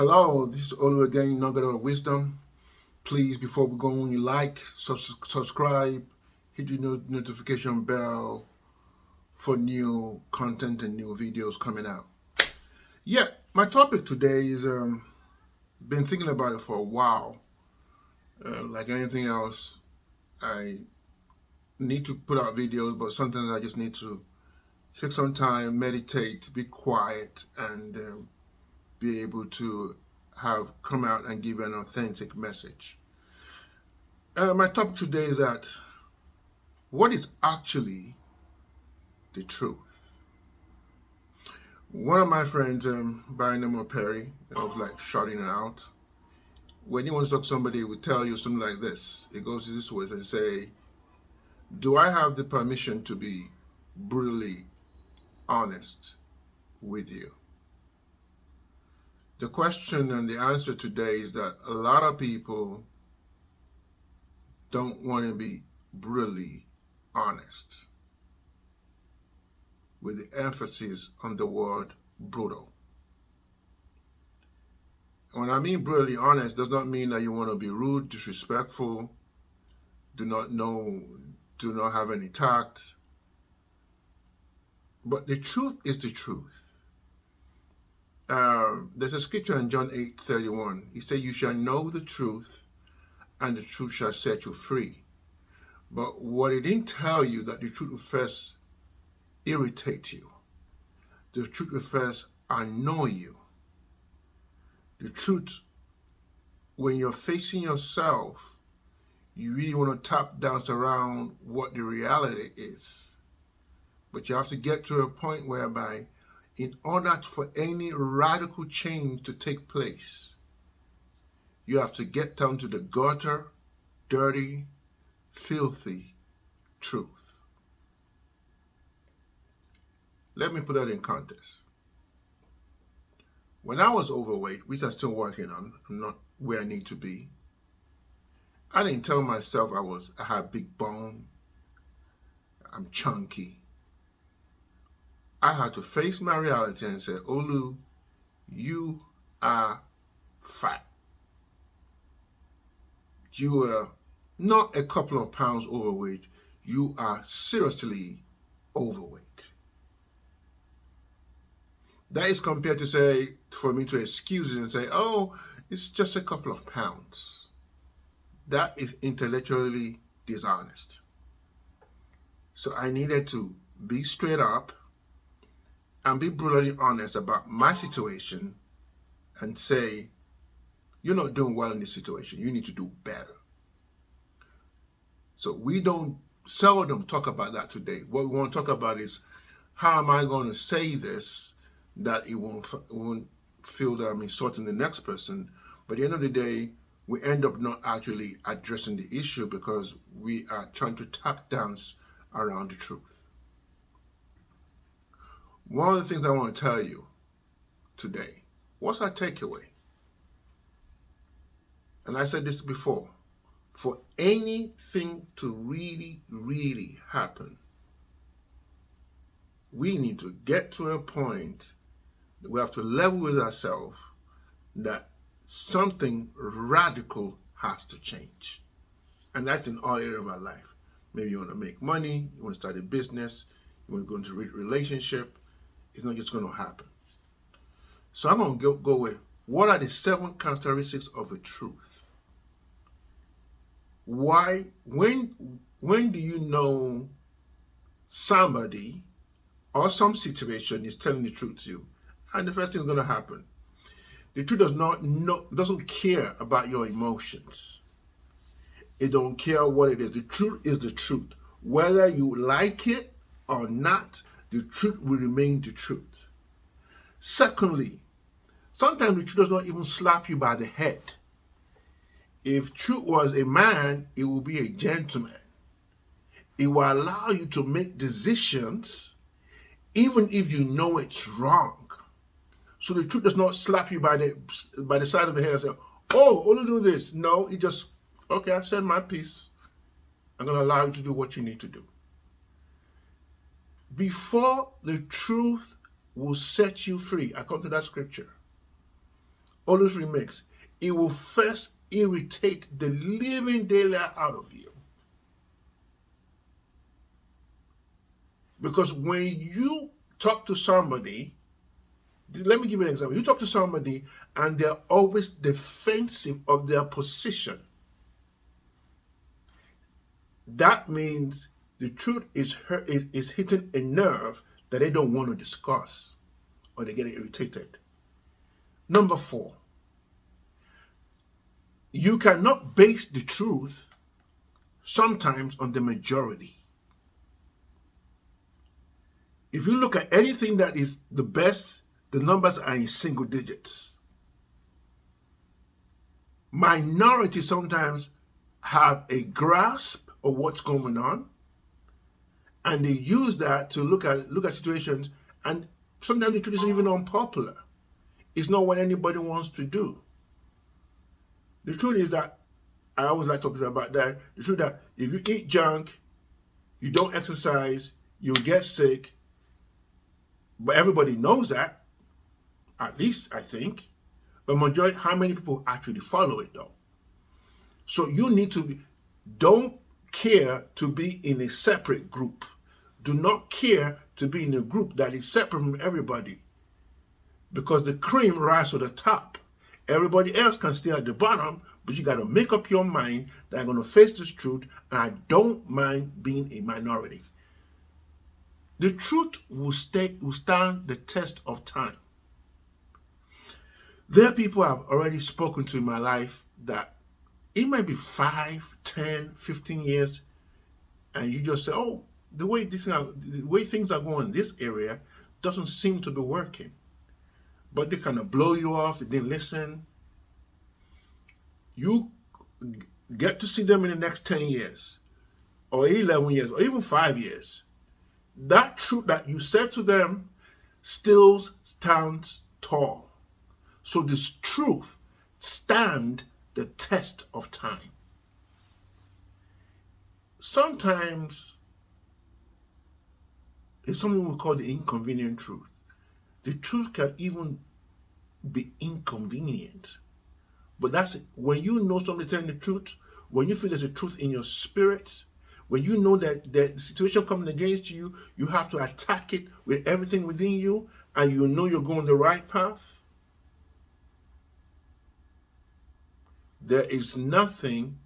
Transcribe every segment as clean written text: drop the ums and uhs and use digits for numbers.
Hello, this is Olu again, Nugget of Wisdom. Please, before we go on, you like, subscribe, hit the notification bell for new content and new videos coming out. Yeah, my topic today is been thinking about it for a while. Like anything else, I need to put out videos, but sometimes I just need to take some time, meditate, be quiet, and be able to have come out and give an authentic message. My topic today is that what is actually the truth? One of my friends, by the name of Perry, I was like shouting it out. When you want to talk to somebody, he would tell you something like this. It goes this way and say, do I have the permission to be brutally honest with you? The question and the answer today is that a lot of people don't want to be brutally honest, with the emphasis on the word brutal. When I mean brutally honest, does not mean that you want to be rude, disrespectful, do not have any tact. But the truth is the truth. There's a scripture in John 8:31. He said, you shall know the truth, and the truth shall set you free. But what it didn't tell you, that the truth will first irritate you. The truth will first annoy you. The truth, when you're facing yourself, you really want to tap dance around what the reality is. But you have to get to a point whereby, in order for any radical change to take place, you have to get down to the gutter, dirty, filthy truth. Let me put that in context. When I was overweight, which I'm still working on, I'm not where I need to be, I didn't tell myself I had big bone, I'm chunky. I had to face my reality and say, Olu, you are fat. You are not a couple of pounds overweight. You are seriously overweight. That is compared to say, for me to excuse it and say, oh, it's just a couple of pounds. That is intellectually dishonest. So I needed to be straight up and be brutally honest about my situation and say, you're not doing well in this situation. You need to do better. So we don't seldom talk about that today. What we want to talk about is, how am I going to say this that it won't feel that I'm insulting the next person? But at the end of the day, we end up not actually addressing the issue because we are trying to tap dance around the truth. One of the things I want to tell you today, what's our takeaway? And I said this before, for anything to really, really happen, we need to get to a point that we have to level with ourselves that something radical has to change. And that's in all areas of our life. Maybe you want to make money, you want to start a business, you want to go into a relationship. It's not just going to happen. So I'm going to go with, what are the 7 characteristics of a truth? Why, when do you know somebody or some situation is telling the truth to you? And the first thing is going to happen. The truth doesn't care about your emotions. It don't care what it is. The truth is the truth. Whether you like it or not, the truth will remain the truth. Secondly, sometimes the truth does not even slap you by the head. If truth was a man, it will be a gentleman. It will allow you to make decisions even if you know it's wrong. So the truth does not slap you by the side of the head and say, oh, only do this. No, it just, okay, I said my piece. I'm going to allow you to do what you need to do. Before the truth will set you free, I come to that scripture. always remix, it will first irritate the living daylight out of you. Because when you talk to somebody, let me give you an example. You talk to somebody and they're always defensive of their position. That means the truth is hitting a nerve that they don't want to discuss, or they're getting irritated. Number 4, you cannot base the truth sometimes on the majority. If you look at anything that is the best, the numbers are in single digits. Minorities sometimes have a grasp of what's going on, and they use that to look at situations, and sometimes the truth is even unpopular. It's not what anybody wants to do. The truth is that, I always like talking about that, the truth that if you eat junk, you don't exercise, you'll get sick. But everybody knows that, at least I think. But majority, how many people actually follow it though? So you need to don't care to be in a separate group. Do not care to be in a group that is separate from everybody. Because the cream rises to the top. Everybody else can stay at the bottom, but you got to make up your mind that I'm going to face this truth, and I don't mind being a minority. The truth will stand the test of time. There are people I've already spoken to in my life that it might be 5, 10, 15 years, and you just say, oh, the way things are going in this area doesn't seem to be working. But they kind of blow you off, they didn't listen. You get to see them in the next 10 years, or 11 years, or even 5 years. That truth that you said to them still stands tall. So this truth stand the test of time. Sometimes it's something we call the inconvenient truth. The truth can even be inconvenient. But that's it. When you know somebody telling the truth, when you feel there's a truth in your spirit, when you know that the situation coming against you, you have to attack it with everything within you, and you know you're going the right path, there is nothing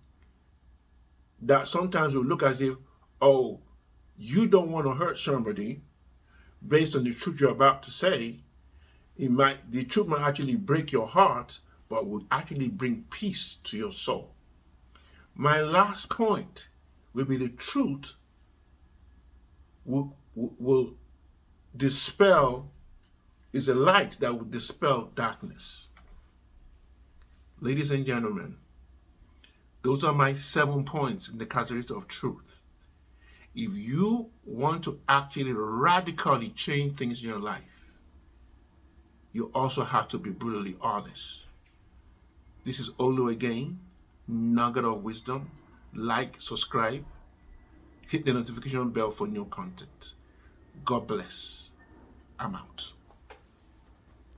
that sometimes will look as if, oh, you don't want to hurt somebody based on the truth you're about to say. The truth might actually break your heart, but will actually bring peace to your soul. My last point will be the truth will dispel, is a light that will dispel darkness. Ladies and gentlemen, those are my 7 points in the characteristics of truth. If you want to actually radically change things in your life, you also have to be brutally honest. This is Olu again, Nugget of Wisdom. Like, subscribe, hit the notification bell for new content. God bless. I'm out.